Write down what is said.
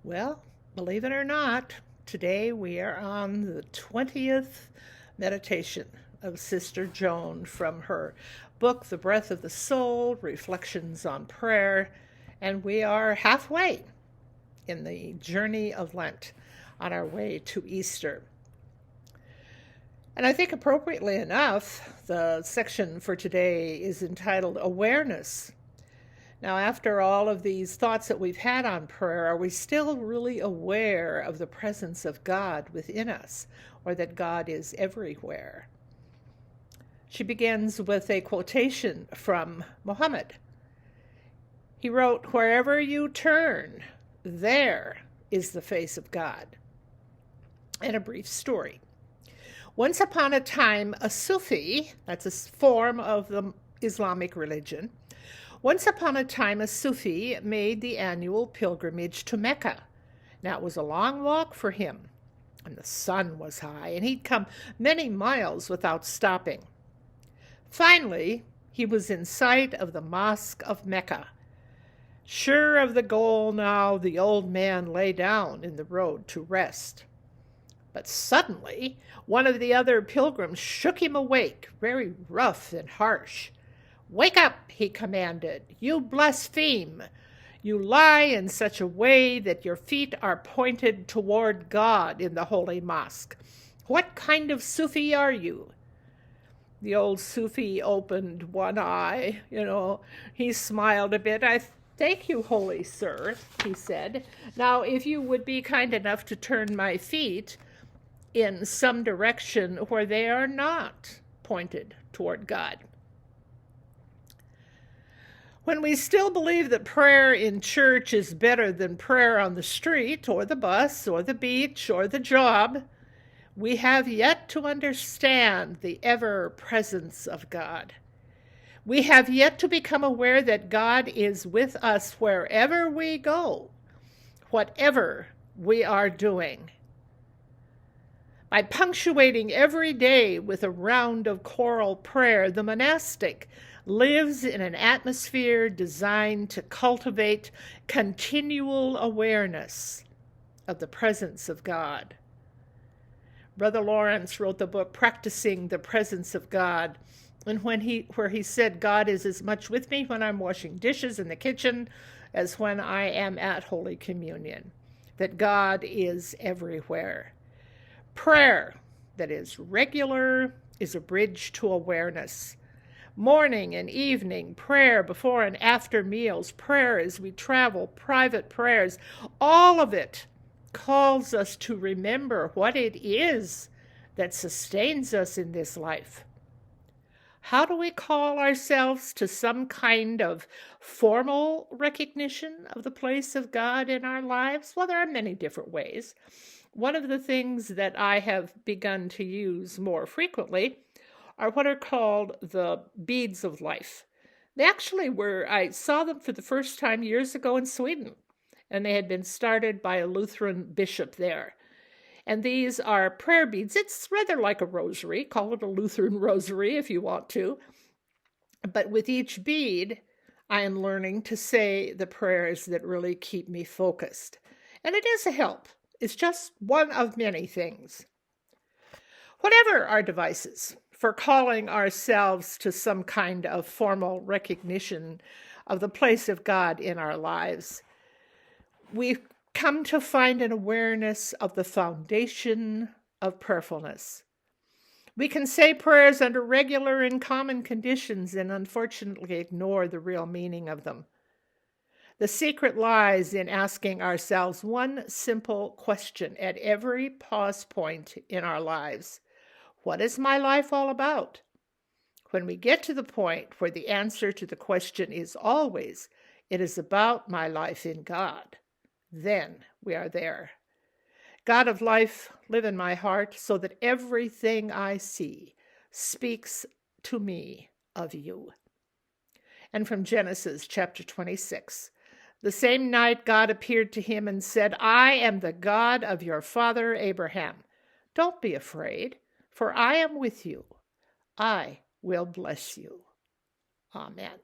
Well, believe it or not, today we are on the 20th meditation of Sister Joan from her book, The Breath of the Soul, Reflections on Prayer, and we are halfway in the journey of Lent on our way to Easter. And I think appropriately enough, the section for today is entitled Awareness. Now, after all of these thoughts that we've had on prayer, are we still really aware of the presence of God within us, or that God is everywhere? She begins with a quotation from Muhammad. He wrote, "Wherever you turn, there is the face of God." And a brief story. Once upon a time, a Sufi, that's a form of the Islamic religion, once upon a time, a Sufi made the annual pilgrimage to Mecca. Now, it was a long walk for him, and the sun was high, and he'd come many miles without stopping. Finally, he was in sight of the Mosque of Mecca. Sure of the goal now, the old man lay down in the road to rest. But suddenly, one of the other pilgrims shook him awake, very rough and harsh. "Wake up," he commanded. "You blaspheme. You lie in such a way that your feet are pointed toward God in the holy mosque. What kind of Sufi are you?" The old Sufi opened one eye, he smiled a bit. "I thank you, holy sir," he said. "Now, if you would be kind enough to turn my feet in some direction where they are not pointed toward God." When we still believe that prayer in church is better than prayer on the street or the bus or the beach or the job, we have yet to understand the ever-presence of God. We have yet to become aware that God is with us wherever we go, whatever we are doing. By punctuating every day with a round of choral prayer, the monastic lives in an atmosphere designed to cultivate continual awareness of the presence of God. Brother Lawrence wrote the book Practicing the Presence of God, and where he said, "God is as much with me when I'm washing dishes in the kitchen as when I am at Holy Communion," that God is everywhere. Prayer that is regular is a bridge to awareness. Morning and evening, prayer before and after meals, prayer as we travel, private prayers, all of it calls us to remember what it is that sustains us in this life. How do we call ourselves to some kind of formal recognition of the place of God in our lives? Well, there are many different ways. One of the things that I have begun to use more frequently are what are called the beads of life. They actually I saw them for the first time years ago in Sweden, and they had been started by a Lutheran bishop there. And these are prayer beads. It's rather like a rosary. Call it a Lutheran rosary if you want to. But with each bead, I am learning to say the prayers that really keep me focused. And it is a help. It's just one of many things. Whatever our devices for calling ourselves to some kind of formal recognition of the place of God in our lives, we've come to find an awareness of the foundation of prayerfulness. We can say prayers under regular and common conditions and unfortunately ignore the real meaning of them. The secret lies in asking ourselves one simple question at every pause point in our lives. What is my life all about? When we get to the point where the answer to the question is always, it is about my life in God, then we are there. God of life, live in my heart so that everything I see speaks to me of you. And from Genesis chapter 26, the same night God appeared to him and said, "I am the God of your father Abraham. Don't be afraid, for I am with you. I will bless you." Amen.